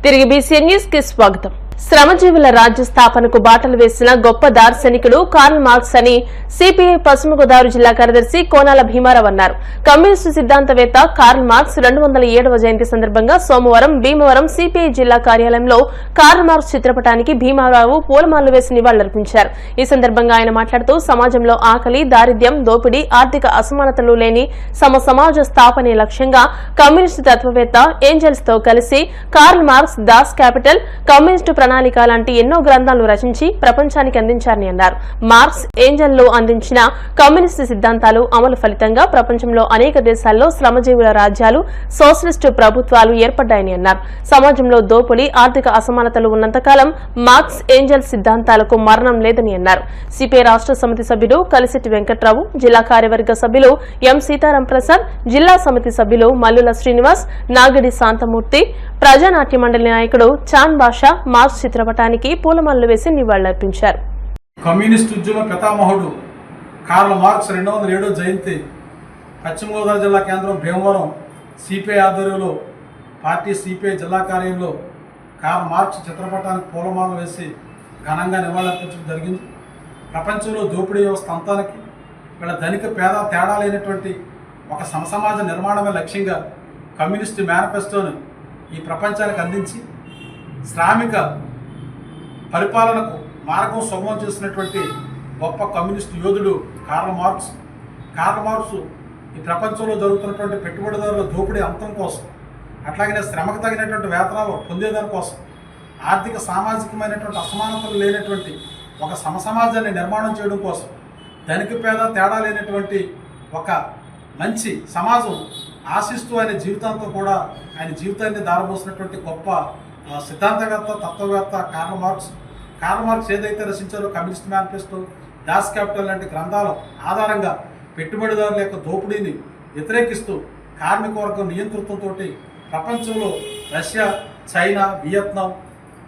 తిరిగి BCN news కి స్వాగతం. శ్రమజీవుల రాజ్య స్థాపనకు బాటలు వేసిన గొప్ప దార్శనికుడు కార్ల్ మార్క్స్ అని సిపిఐ పశ్చిమ గోదావరి జిల్లా కార్యదర్శి కోనాల భీమారావు అన్నారు. కమ్యూనిస్టు సిద్ధాంతవేత్త కార్ల్ మార్క్స్ 207వ జయంతి సందర్భంగా సోమవారం భీమవరం సిపిఐ జిల్లా కార్యాలయంలో కార్ల్ మార్క్స్ చిత్రపటానికి భీమారావు పూలమాలలు వేసి నివాళులర్పించారు. ఈ సందర్భంగా ఆయన మాట్లాడుతూ సమాజంలో ఆకలి, దారిద్ర్యం, దోపిడీ, ఆర్థిక అసమానతలు లేని సమాజ స్థాపనే లక్ష్యంగా కమ్యూనిస్టు తత్వవేత్త ఏంజెల్స్ తో కలిసి Karl Marx Das capital, communist ప్రణాళిక లాంటి ఎన్నో గ్రంథాలను రచించి ప్రపంచానికి అందించారని అన్నారు. మార్క్స్ ఏంజెల్లో అందించిన కమ్యూనిస్టు సిద్ధాంతాలు అమలు ఫలితంగా ప్రపంచంలో అనేక దేశాల్లో శ్రమజీవుల రాజ్యాలు, సోషలిస్టు ప్రభుత్వాలు ఏర్పడ్డాయని అన్నారు. సమాజంలో దోపిడీ, ఆర్థిక అసమానతలు ఉన్నంతకాలం మార్క్స్ ఏంజెల్ సిద్ధాంతాలకు మరణం లేదని అన్నారు. సిపిఐ రాష్ట్ర సమితి సభ్యులు కలిసిటి వెంకట్రావు, జిల్లా కార్యవర్గ సభ్యులు ఎం సీతారాం ప్రసాద్, జిల్లా సమితి సభ్యులు మల్లుల శ్రీనివాస్, నాగిడి శాంతమూర్తి, ప్రజానాట్య మండలి నాయకుడు చాన్ బాషా మార్క్స్ చిత్రపటానికి పూలమాలలు వేసి నివాళులర్పించారు. కమ్యూనిస్ట్ ఉద్యమ పితామహుడు కార్ల్ మార్క్స్ 207వ జయంతి పశ్చిమ గోదావరి జిల్లా కేంద్రం భీమవరం సిపిఐ ఆధ్వర్యంలో పార్టీ సిపిఐ జిల్లా కార్యాలయంలో కార్ల్ మార్క్స్ చిత్రపటానికి పూలమాలలు వేసి ఘనంగా నివాళులర్పించడం జరిగింది. ప్రపంచంలో దోపిడీ వ్యవస్థ అంతానికి వీళ్ళ ధనిక పేద తేడా లేనటువంటి ఒక సమసమాజ నిర్మాణమే లక్ష్యంగా కమ్యూనిస్టు మేనిఫెస్టోను ఈ ప్రపంచానికి అందించి శ్రామిక పరిపాలనకు మార్గం సుగమం చేసినటువంటి గొప్ప కమ్యూనిస్టు యోధుడు కార్ల్ మార్క్స్. కార్ల్ మార్క్స్ ఈ ప్రపంచంలో జరుగుతున్నటువంటి పెట్టుబడిదారుల దోపిడీ అంతం కోసం, అట్లాగనే శ్రమకు తగినటువంటి వేతనాలు పొందేదాని కోసం, ఆర్థిక సామాజికమైనటువంటి అసమానతలు లేనటువంటి ఒక సమసమాజాన్ని నిర్మాణం చేయడం కోసం, ధనిక పేద తేడా లేనటువంటి ఒక మంచి సమాజం ఆశిస్తూ ఆయన జీవితాంతం కూడా ఆయన జీవితాన్ని దారబోసినటువంటి గొప్ప సిద్ధాంతవేత్త, తత్వవేత్త కార్ల్ మార్క్స్. కార్ల్ మార్క్స్ ఏదైతే రచించారో కమ్యూనిస్ట్ మేనిఫెస్టో, దాస్ క్యాపిటల్ లాంటి గ్రంథాల ఆధారంగా పెట్టుబడిదారుల యొక్క దోపిడీని వ్యతిరేకిస్తూ కార్మిక వర్గం నియంతృత్వంతో ప్రపంచంలో రష్యా, చైనా, వియత్నాం,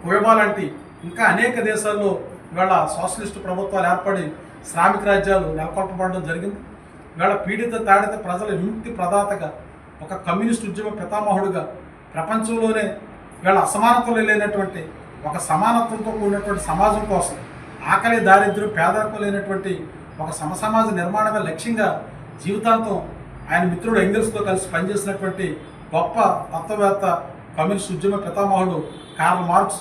క్యూబా లాంటి ఇంకా అనేక దేశాల్లో ఇవాళ సోషలిస్టు ప్రభుత్వాలు ఏర్పడి శ్రామిక రాజ్యాలు నెలకొల్పబడడం జరిగింది. ఇవాళ పీడిత తాడిత ప్రజల విముక్తి ప్రదాతగా, ఒక కమ్యూనిస్ట్ ఉద్యమ పితామహుడుగా ప్రపంచంలోనే ఇవాళ అసమానతలు లేనటువంటి ఒక సమానత్వంతో కూడినటువంటి సమాజం కోసం, ఆకలి, దారిద్ర్యం, పేదరికం లేనటువంటి ఒక సమసమాజ నిర్మాణమే లక్ష్యంగా జీవితాంతం ఆయన మిత్రుడు ఎంగెల్స్తో కలిసి పనిచేసినటువంటి గొప్ప తత్వవేత్త, కమ్యూనిస్ట్ ఉద్యమ పితామహుడు కార్ల్ మార్క్స్.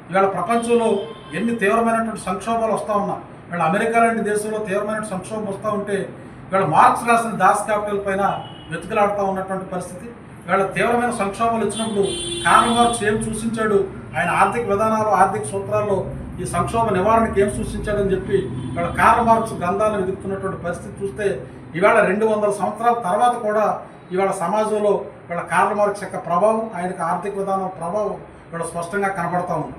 ఇవాళ ప్రపంచంలో ఎన్ని తీవ్రమైనటువంటి సంక్షోభాలు వస్తూ ఉన్నా, ఇవాళ అమెరికా లాంటి దేశంలో తీవ్రమైన సంక్షోభం వస్తూ ఉంటే ఇవాళ మార్క్స్ రాసిన దాస్ క్యాపిటల్ పైన వెతుకులాడుతూ ఉన్నటువంటి పరిస్థితి. ఇవాళ తీవ్రమైన సంక్షోభాలు వచ్చినప్పుడు కార్ల్ మార్క్స్ ఏం సూచించాడు, ఆయన ఆర్థిక విధానాలు, ఆర్థిక సూత్రాల్లో ఈ సంక్షోభ నివారణకు ఏం సూచించాడని చెప్పి ఇవాళ కార్ల్ మార్క్స్ గ్రంథాలను వెతుకుతున్నటువంటి పరిస్థితి చూస్తే ఇవాళ 200 సంవత్సరాల తర్వాత కూడా ఇవాళ సమాజంలో ఇవాళ కార్ల్ మార్క్స్ యొక్క ప్రభావం, ఆయనకు ఆర్థిక విధానం ప్రభావం ఇవాళ స్పష్టంగా కనబడతా ఉంది.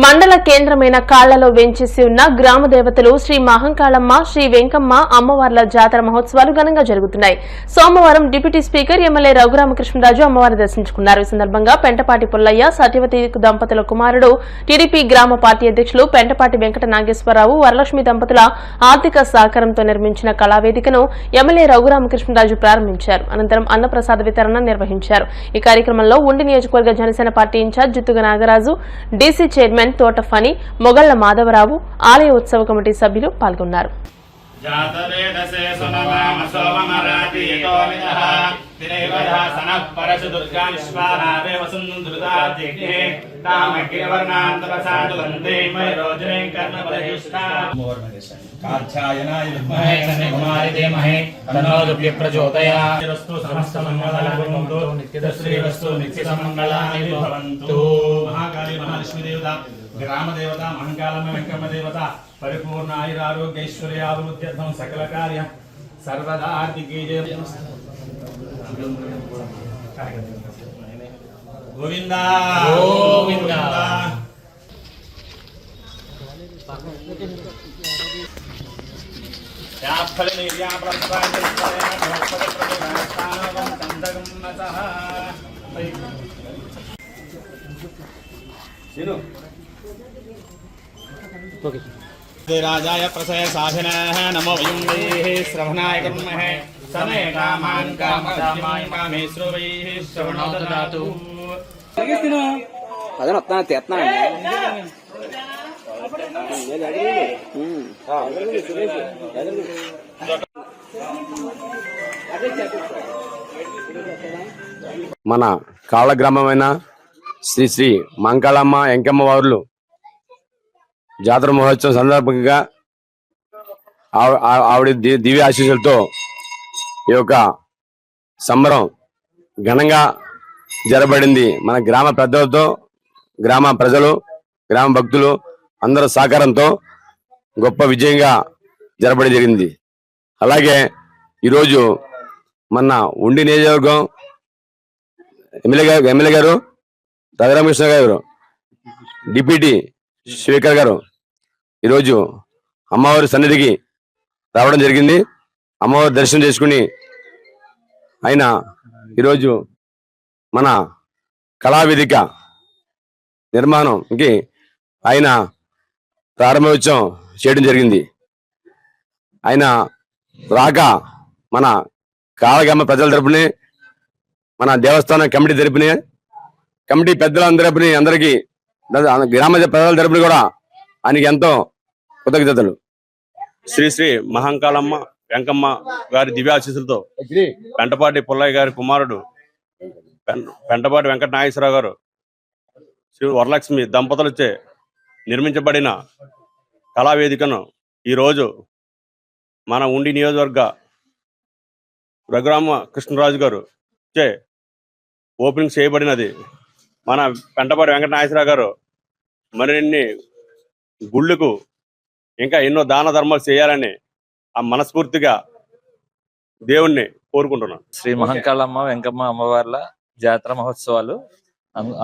మండల కేంద్రమైన కాళ్లలో వెంచేసి ఉన్న గ్రామ దేవతలు శ్రీ మహంకాళమ్మ, శ్రీ వెంకమ్మ అమ్మవార్ల జాతర మహోత్సవాలు ఘనంగా జరుగుతున్నాయి. సోమవారం డిప్యూటీ స్పీకర్ ఎమ్మెల్యే రఘురామకృష్ణరాజు అమ్మవారిని దర్శించుకున్నారు. ఈ సందర్భంగా పెంటపాటి పుల్లయ్య, సత్యవతి దంపతుల కుమారుడు, టీడీపీ గ్రామ పార్టీ అధ్యక్షులు పెంటపాటి వెంకట నాగేశ్వరరావు, వరలక్ష్మి దంపతుల ఆర్థిక సహకారంతో నిర్మించిన కళావేదికను ఎమ్మెల్యే రఘురామకృష్ణరాజు ప్రారంభించారు. అనంతరం అన్నప్రసాద వితరణ నిర్వహించారు. ఈ కార్యక్రమంలో ఉండి నియోజకవర్గ Janasena party incharge Juttuga Nagaraju, DC chairman Thota Phani, మొగళ్ల Madhavarao, ఆలయ ఉత్సవ కమిటీ సభ్యులు పాల్గొన్నారు. గ్రామ దేవత మహంకాళమ్మ వెంకమ్మ దేవత పరిపూర్ణ ఆయురారోగ్యైశ్వర్యాభివృద్ధ్యర్థం సకల కార్య సర్వదా ఆర్థికే గోవింద గోవింద. राजाय प्रसय साधिनः नमो वयं वैः श्रवणाय कर्महे समे कामान् कामकामाय कामेश्वरो वैः श्रवणो ददातु। అదే వస్తాను తెస్తున్నాను మన కాళ్ళ గ్రామమైన శ్రీ శ్రీ మంకాళమ్మ వెంకమ్మ వార్లు జాతర మహోత్సవం సందర్భంగా ఆవిడ దివ్య ఆశీస్సులతో ఈ యొక్క సంబరం ఘనంగా జరబడింది. మన గ్రామ పెద్దలతో, గ్రామ ప్రజలు, గ్రామ భక్తులు అందరూ సహకారంతో గొప్ప విజయంగా జరపడం జరిగింది. అలాగే ఈరోజు మన ఉండి నియోజకవర్గం ఎమ్మెల్యే గారు రఘురామకృష్ణ గారు, డిప్యూటీ స్పీకర్ గారు ఈరోజు అమ్మవారి సన్నిధికి రావడం జరిగింది. అమ్మవారి దర్శనం చేసుకుని ఆయన ఈరోజు మన కళావేదిక నిర్మాణంకి ఆయన ప్రారంభోత్సవం చేయడం జరిగింది. ఆయన రాక మన కాళగ్రామ ప్రజల తరపునే, మన దేవస్థానం కమిటీ తరపునే, కమిటీ పెద్దలందరి అందరికీ, గ్రామ ప్రజల తరపున కూడా ఆయనకి ఎంతో కృతజ్ఞతలు. శ్రీ శ్రీ మహంకాళమ్మ వెంకమ్మ గారి దివ్యాశీస్సులతో పెంటపాటి పుల్లయ్య గారి కుమారుడు పెంటపాటి వెంకట నాగేశ్వరరావు గారు, శ్రీ వరలక్ష్మి దంపతులచే నిర్మించబడిన కళావేదికను ఈరోజు మన ఉండి నియోజకవర్గ రఘురామ కృష్ణరాజు గారు చే ఓపెనింగ్ చేయబడినది. మన పెంటపాటి వెంకట నాగేశ్వరరావు గారు మరిన్ని గుళ్ళకు ఇంకా ఎన్నో దాన ధర్మాలు చేయాలని ఆ మనస్ఫూర్తిగా దేవుణ్ణి కోరుకుంటున్నాను. శ్రీ మహంకాళమ్మ వెంకమ్మ అమ్మవార్ల జాతర మహోత్సవాలు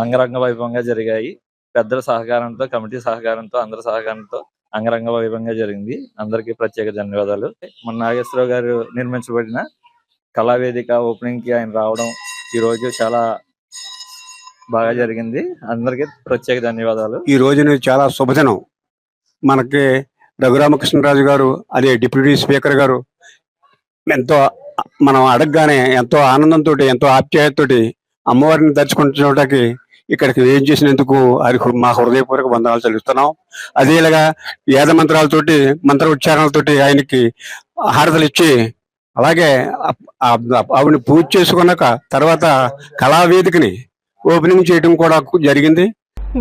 అంగరంగ వైభవంగా జరిగాయి. పెద్దల సహకారంతో, కమిటీ సహకారంతో, అందరి సహకారంతో అంగరంగ వైభవంగా జరిగింది. అందరికీ ప్రత్యేక ధన్యవాదాలు. మన నాగేశ్వరరావు గారు నిర్మించబడిన కళావేదిక ఓపెనింగ్ కి ఆయన రావడం ఈరోజు చాలా బాగా జరిగింది. అందరికీ ప్రత్యేక ధన్యవాదాలు. ఈ రోజున చాలా శుభదినం. మనకి రఘురామకృష్ణరాజు గారు, అదే డిప్యూటీ స్పీకర్ గారు ఎంతో, మనం అడగగానే ఎంతో ఆనందంతో, ఎంతో ఆప్యాయతతోటి అమ్మవారిని దర్శించుకోవడానికి ఇక్కడికి ఏం చేసినందుకు అది మా హృదయపూర్వక వందనాలు చెల్లిస్తున్నాం. అదేలాగా వేద మంత్రాలతోటి, మంత్ర ఉచ్చారణలతోటి ఆయనకి హారతలు ఇచ్చి, అలాగే ఆవిడని పూజ చేసుకున్నాక తర్వాత కళావేదికని ఓపెనింగ్ చేయడం కూడా జరిగింది.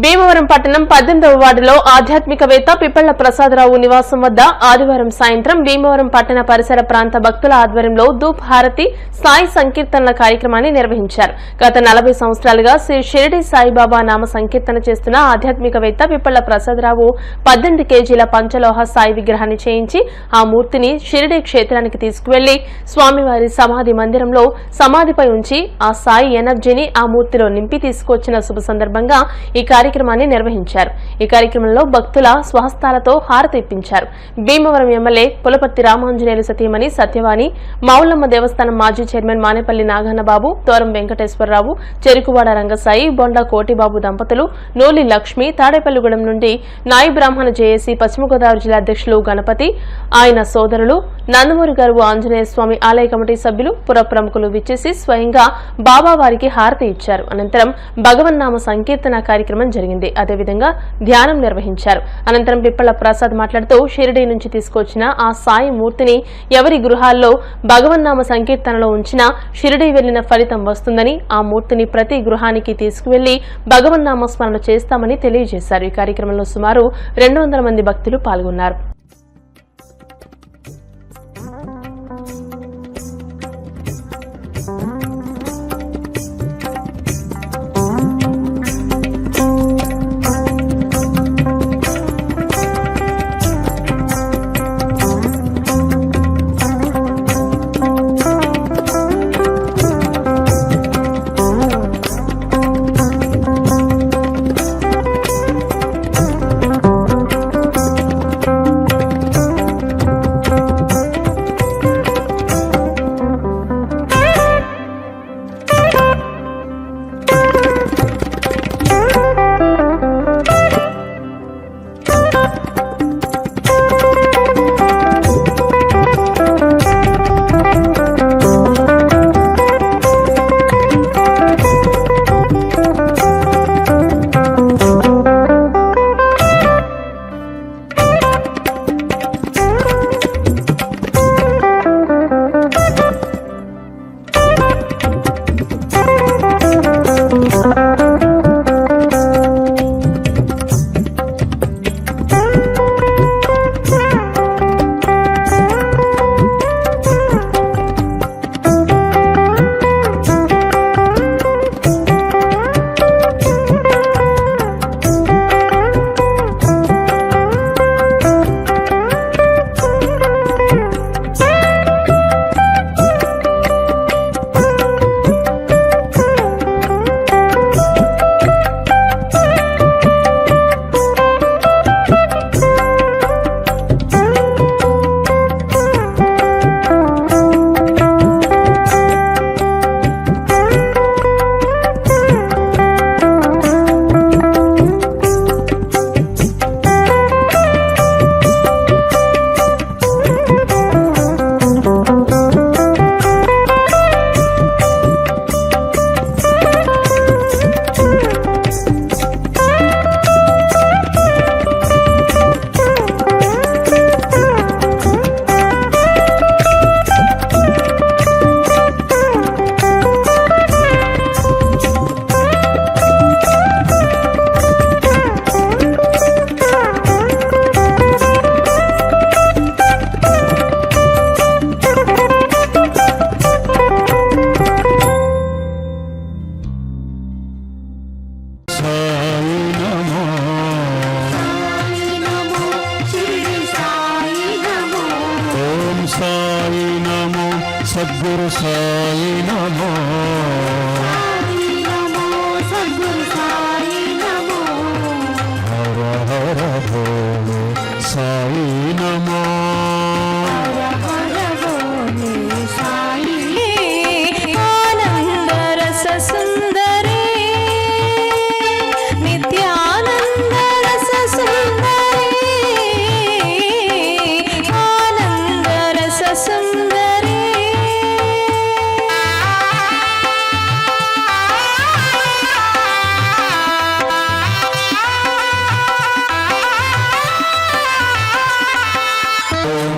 భీమవరం పట్టణం 18వ వార్డులో ఆధ్యాత్మికవేత్త పిప్పళ్ల ప్రసాదరావు నివాసం వద్ద ఆదివారం సాయంత్రం భీమవరం పట్టణ పరిసర ప్రాంత భక్తుల ఆధ్వర్యంలో ధూప్ హారతి, సాయి సంకీర్తనల కార్యక్రమాన్ని నిర్వహించారు. గత 40 సంవత్సరాలుగా శ్రీ షిరిడి సాయిబాబా నామ సంకీర్తన చేస్తున్న ఆధ్యాత్మికవేత్త పిప్పళ్ల ప్రసాదరావు 18 కేజీల పంచలోహ సాయి విగ్రహాన్ని చేయించి ఆ మూర్తిని షిరిడి క్షేత్రానికి తీసుకువెళ్లి స్వామివారి సమాధి మందిరంలో సమాధిపై ఉంచి ఆ సాయి ఎనర్జీని ఆ మూర్తిలో నింపి తీసుకొచ్చిన శుభ సందర్భంగా ఈ కార్యక్రమాన్ని నిర్వహించారు. ఈ కార్యక్రమంలో భక్తుల స్వహస్తాలతో హారతి ఇప్పించారు. భీమవరం ఎమ్మెల్యే పులపర్తి రామాంజనేయులు సతీమణి సత్యవాణి, మౌలమ్మ దేవస్థానం మాజీ చైర్మన్ మానేపల్లి నాగన్నబాబు, తోరం వెంకటేశ్వరరావు, చెరుకువాడ రంగసాయి, బొండా కోటిబాబు దంపతులు, నూలి లక్ష్మి, తాడేపల్లిగూడెం నుండి నాయి బ్రాహ్మణ జేఏసీ పశ్చిమ గోదావరి జిల్లా అధ్యక్షులు గణపతి, ఆయన సోదరులు, నందమూరి గారు ఆంజనేయ స్వామి ఆలయ కమిటీ సభ్యులు, పుర ప్రముఖులు విచ్చేసి స్వయంగా బాబా వారికి హారతి ఇచ్చారు. అనంతరం భగవన్నామ సంకీర్తన కార్యక్రమం జరిగింది. అదేవిధంగా ధ్యానం నిర్వహించారు. అనంతరం పిప్పళ్ల ప్రసాద్ మాట్లాడుతూ షిరిడి నుంచి తీసుకొచ్చిన ఆ సాయి మూర్తిని ఎవరి గృహాల్లో భగవన్నామ సంకీర్తనలో ఉంచినా షిరిడి వెళ్లిన ఫలితం వస్తుందని, ఆ మూర్తిని ప్రతి గృహానికి తీసుకువెళ్లి భగవన్నామ స్మరణ చేస్తామని తెలియజేశారు. ఈ కార్యక్రమంలో సుమారు 200 మంది భక్తులు పాల్గొన్నారు. సద్గురు సాయి నమో సద్గురు సాయి నమో హర హర భోలే సాయి నమో హర భోలే సాయి ఆనంద రస సుందరి నిత్యానంద రస సుందరి ఆనంద రస సుందరి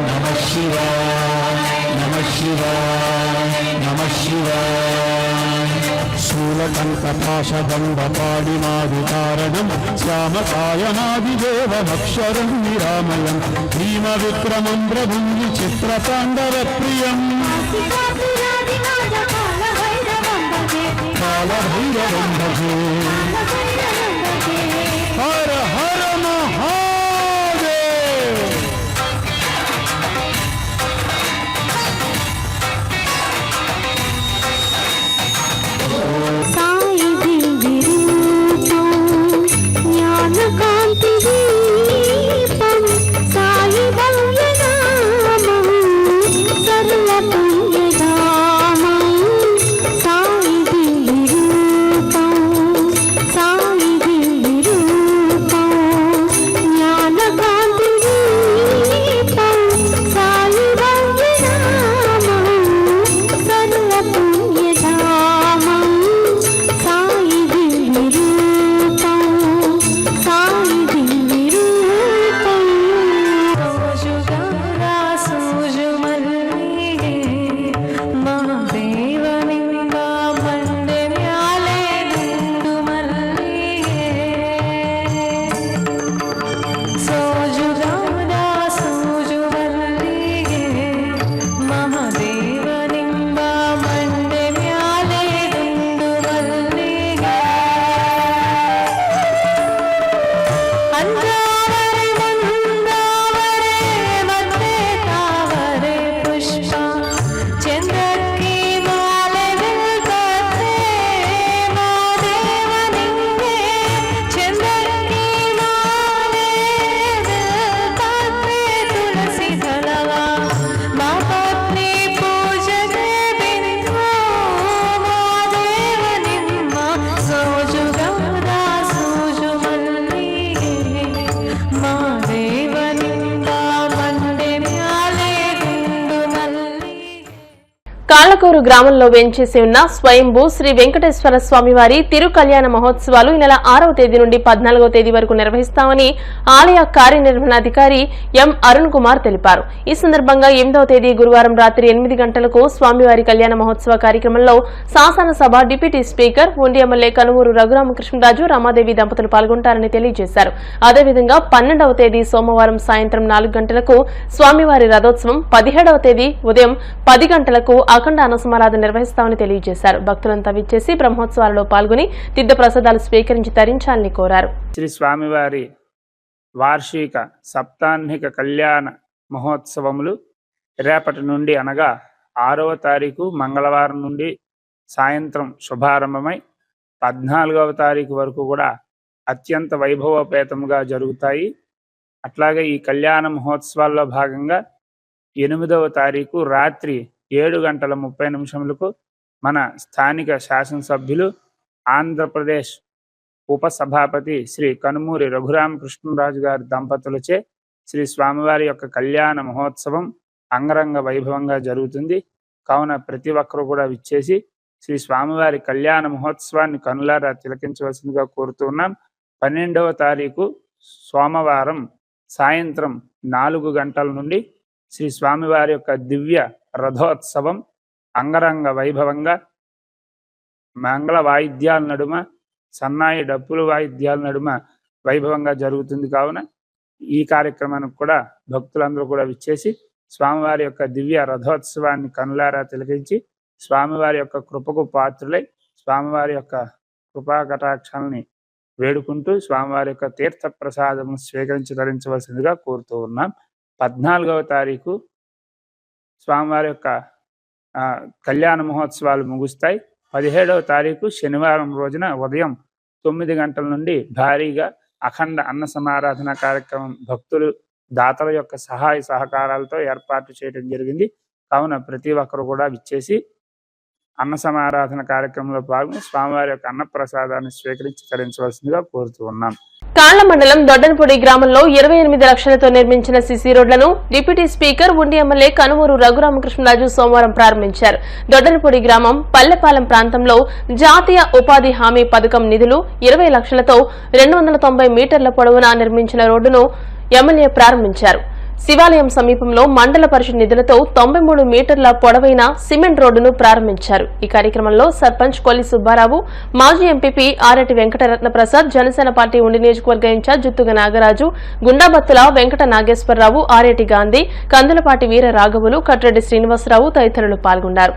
నమ శివాయ నమ శివాయ నమ శివాయ శూలకంఠ పాశదండపాడినాది కారణం శ్యామకాయనాదిదేవమక్షరం నిరామయం భీమ విక్రమం ప్రభుంజి చిత్రపాండవ ప్రియం కాళభైరవం భజే హర హర మహాదేవ్ సాయి దివ్య రూపం జ్ఞాన కాంతి దీపం సాయి భవ్య నామం సర్వ పుణ్యధామం సాయి దివ్య రూపం సాయి దివ్య రూపం జ్ఞాన కాంతి దీపం సాయి భవ్య నామం సర్వ పుణ్యధామం సాయి దివ్య రూపం సాయి దివ్య రూపం సోజుగంగా సోజుమల్లిగే మహాదేవనింగా బండె మ్యాలే దుండు మల్లిగే సోజుగంగా సోజుమల్లిగే మహాదేవనింగా బండె మ్యాలే దుండు మల్లిగే ಅಂಜಾವರೆ ಮಂದಾವರೆ ಮತ್ತೆ ತಾವರೆ ಪುಷ್ಪ ಚಂದ್ರಕ್ಕೆ ಮಾಲೆ ಬಿಲ್ಕತ್ತೆ ಮಾದೇವನಿಂಗೆ ಚಂದ್ರಕ್ಕೆ ಮಾಲೆ ಬಿಲ್ಕತ್ತೆ ತುಳಸಿ ದಳವ ಮಾ ಪತ್ನಿ ಪೂಜೆಗೆ ಬಿಂದು ಮಾದೇವನಿಂಗ ಸೋಜುಗೌದ ಸೋಜು ಮಲ್ಲಿಗೆ ಮಾದೇವನಿಂದ ಮಂಡೆ ಮ್ಯಾಲೆ ದುಂಡು ಮಲ್ಲಿಗೆ కాళ్లకూరు గ్రామంలో వేంచేసి ఉన్న స్వయంభూ శ్రీ వెంకటేశ్వర స్వామివారి తిరు కళ్యాణ మహోత్సవాలు ఈ నెల 6వ తేదీ నుండి 14వ తేదీ వరకు నిర్వహిస్తామని ఆలయ కార్యనిర్వహణాధికారి ఎం అరుణ్ కుమార్ తెలిపారు. ఈ సందర్భంగా 8వ తేదీ గురువారం రాత్రి 8 గంటలకు స్వామివారి కళ్యాణ మహోత్సవ కార్యక్రమంలో శాసనసభ డిప్యూటీ స్పీకర్ ఉండి ఎమ్మెల్యే కనుమూరు రఘురామకృష్ణరాజు రమాదేవి దంపతులు పాల్గొంటారని తెలియజేశారు. అదేవిధంగా 12వ తేదీ సోమవారం సాయంత్రం 4 గంటలకు స్వామివారి రథోత్సవం, 17వ తేదీ ఉదయం 10 గంటలకు అఖండ అన్నసమారాధన నిర్వహిస్తామని తెలియజేశారు. భక్తులంతా విచ్చేసి బ్రహ్మోత్సవాలలో పాల్గొని తీర్థ ప్రసాదాలు స్వీకరించి తరించాలని కోరారు. శ్రీ స్వామివారి వార్షిక సప్తాహ్నిక కళ్యాణ మహోత్సవములు రేపటి నుండి అనగా 6వ తారీఖు మంగళవారం నుండి సాయంత్రం శుభారంభమై 14వ తారీఖు వరకు కూడా అత్యంత వైభవోపేతముగా జరుగుతాయి. అట్లాగే ఈ కళ్యాణ మహోత్సవాల్లో భాగంగా 8వ తారీఖు రాత్రి 7:30 మన స్థానిక శాసనసభ్యులు ఆంధ్రప్రదేశ్ ఉపసభాపతి శ్రీ కనుమూరి రఘురామకృష్ణరాజు గారి దంపతులచే శ్రీ స్వామివారి యొక్క కళ్యాణ మహోత్సవం అంగరంగ వైభవంగా జరుగుతుంది. కావున ప్రతి ఒక్కరూ కూడా విచ్చేసి శ్రీ స్వామివారి కళ్యాణ మహోత్సవాన్ని కనులారా తిలకించవలసిందిగా కోరుతున్నాం. 12వ తారీఖు సోమవారం సాయంత్రం 4 గంటల నుండి శ్రీ స్వామివారి యొక్క దివ్య రథోత్సవం అంగరంగ వైభవంగా మంగళ వాయిద్యాల నడుమ, సన్నాయి డప్పుల వాయిద్యాల నడుమ వైభవంగా జరుగుతుంది. కావున ఈ కార్యక్రమానికి కూడా భక్తులందరూ కూడా విచ్చేసి స్వామివారి యొక్క దివ్య రథోత్సవాన్ని కనులారా తిలకించి స్వామివారి యొక్క కృపకు పాత్రులై స్వామివారి యొక్క కృపా కటాక్షాలని వేడుకుంటూ స్వామివారి యొక్క తీర్థ ప్రసాదము స్వీకరించి ధరించవలసిందిగా కోరుతూ ఉన్నాం. 14వ తారీఖు స్వామివారి యొక్క కళ్యాణ మహోత్సవాలు ముగుస్తాయి. 17వ తారీఖు శనివారం రోజున ఉదయం 9 గంటల నుండి భారీగా అఖండ అన్న సమారాధన కార్యక్రమం భక్తులు దాతల యొక్క సహాయ సహకారాలతో ఏర్పాటు చేయడం జరిగింది. కావున ప్రతి ఒక్కరు కూడా విచ్చేసి అన్న సమారాధన కార్యక్రమంలో పాల్గొని స్వామివారి యొక్క అన్న ప్రసాదాన్ని స్వీకరించి తరించవలసిందిగా కోరుతూ ఉన్నాం. కాళ్ల మండలం దొడ్డనపూడి గ్రామంలో 28 లక్షలతో నిర్మించిన సిసి రోడ్లను డిప్యూటీ స్పీకర్ ఉండి ఎమ్మెల్యే కనుమూరు రఘురామకృష్ణరాజు సోమవారం ప్రారంభించారు. దొడ్డనపూడి గ్రామం పల్లెపాలెం ప్రాంతంలో జాతీయ ఉపాధి హామీ పథకం నిధులు 20 లక్షలతో 290 మీటర్ల పొడవున నిర్మించిన రోడ్డును ఎమ్మెల్యే ప్రారంభించారు. శివాలయం సమీపంలో మండల పరిషత్ నిధులతో 93 మీటర్ల పొడవైన సిమెంట్ రోడ్డును ప్రారంభించారు. ఈ కార్యక్రమంలో సర్పంచ్ కొల్లి సుబ్బారావు, మాజీ ఎంపీపీ ఆరెటి వెంకటరత్న ప్రసాద్, జనసేన పార్టీ ఉండి నియోజకవర్గ ఇన్ఛార్జ్ జుత్తుగ నాగరాజు, గుండాబత్తుల వెంకట నాగేశ్వరరావు, ఆరెటి గాంధీ, కందులపాటి వీర రాఘవులు, కట్రెడ్డి శ్రీనివాసరావు తదితరులు పాల్గొన్నారు.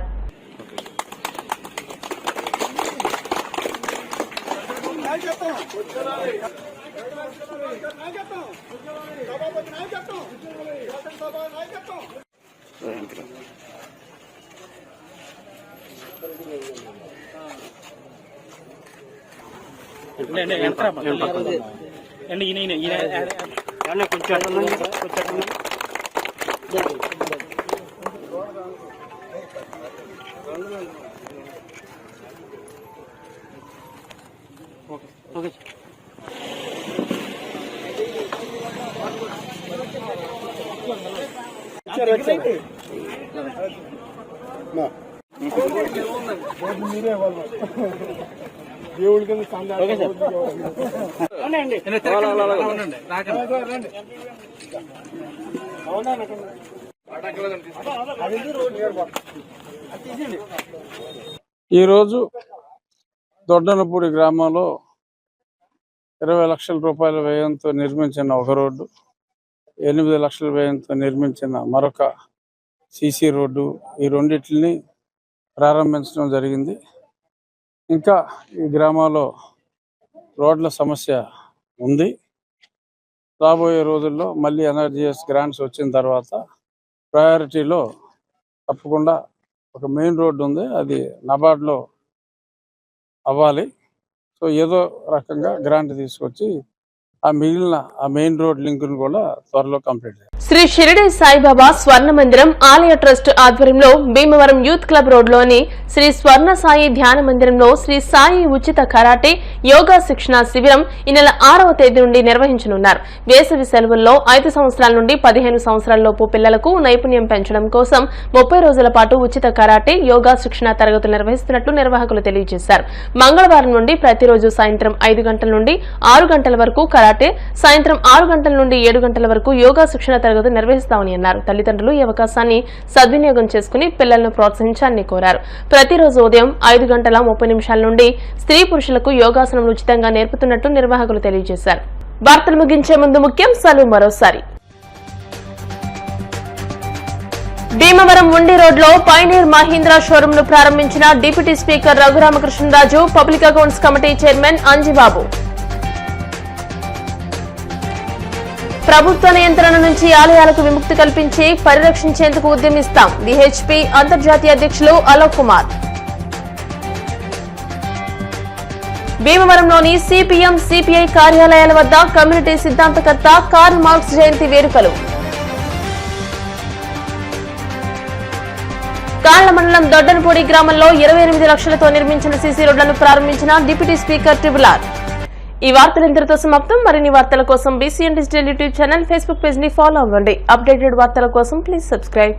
ఈరోజు దొడ్డనపూడి గ్రామంలో 20 లక్షల రూపాయల వ్యయంతో నిర్మించిన ఒక రోడ్డు, 8 లక్షల వ్యయంతో నిర్మించిన మరొక సిసి రోడ్డు, ఈ రెండింటిని ప్రారంభించడం జరిగింది. ఇంకా ఈ గ్రామాల్లో రోడ్ల సమస్య ఉంది. రాబోయే రోజుల్లో మళ్ళీ ఎన్ఆర్జీఎస్ గ్రాంట్స్ వచ్చిన తర్వాత ప్రయారిటీలో తప్పకుండా ఒక మెయిన్ రోడ్డు ఉంది, అది నబార్డ్లో అవ్వాలి. సో ఏదో రకంగా గ్రాంట్ తీసుకొచ్చి ఆ మిగిలిన ఆ మెయిన్ రోడ్ లింకును కూడా త్వరలో కంప్లీట్ చేయాలి. శ్రీ షిరిడి సాయిబాబా స్వర్ణ మందిరం ఆలయ ట్రస్ట్ ఆధ్వర్యంలో భీమవరం యూత్ క్లబ్ రోడ్లోని శ్రీ స్వర్ణ సాయి ధ్యాన మందిరంలో శ్రీ సాయి ఉచిత కరాటే యోగా శిక్షణ శిబిరం ఈ నెల 6వ తేదీ నుండి నిర్వహించనున్నారు. వేసవి సెలవుల్లో 5 సంవత్సరాల నుండి 15 సంవత్సరాలలోపు పిల్లలకు నైపుణ్యం పెంచడం కోసం 30 రోజుల పాటు ఉచిత కరాటే యోగా శిక్షణ తరగతులు నిర్వహిస్తున్నట్లు నిర్వాహకులు తెలియజేశారు. మంగళవారం నుండి ప్రతిరోజు సాయంత్రం 5 గంటల నుండి 6 గంటల వరకు కరాటే, సాయంత్రం 6 గంటల నుండి 7 గంటల వరకు యోగా శిక్షణ తరగతులు నిర్వహిస్తామని అన్నారు. తల్లిదండ్రులు ఈ అవకాశాన్ని సద్వినియోగం చేసుకుని పిల్లలను ప్రోత్సహించాలని కోరారు. ప్రతిరోజు ఉదయం 5:30 నుండి స్త్రీ పురుషులకు యోగాసనం ఉచితంగా నేర్పుతున్నట్టు నిర్వాహకులు తెలియజేశారు. వార్తలు ముగించే ముందు ముఖ్యాంశాలు మరోసారి. భీమవరం ఉండి రోడ్లో పైనీర్ మహీంద్రా షోరూం ను ప్రారంభించిన deputy speaker Raghuramakrishnaraju, public accounts committee chairman Anjibabu. ప్రభుత్వ నియంత్రణ నుంచి ఆలయాలకు విముక్తి కల్పించి పరిరక్షించేందుకు ఉద్యమిస్తాం, డిహెచ్పీ అంతర్జాతీయ అధ్యక్షులు అలోక్ కుమార్. భీమవరంలోని సిపిఎం, సిపిఐ కార్యాలయాల వద్ద కమ్యూనిటీ సిద్ధాంతకర్త కార్ల్ మార్క్స్ జయంతి వేడుకలు. కాళ్ల మండలం దొడ్డనపూడి గ్రామంలో 28 లక్షలతో నిర్మించిన సీసీ రోడ్లను ప్రారంభించిన డిప్యూటీ స్పీకర్ ట్రిబుల్. ఈ వార్తలు ఇంతటితో సమాప్తం. మరిన్ని వార్తల కోసం BCN digital YouTube channel, Facebook page ని ఫాలో అవ్వండి. అప్డేటెడ్ వార్తల కోసం ప్లీజ్ సబ్స్క్రైబ్.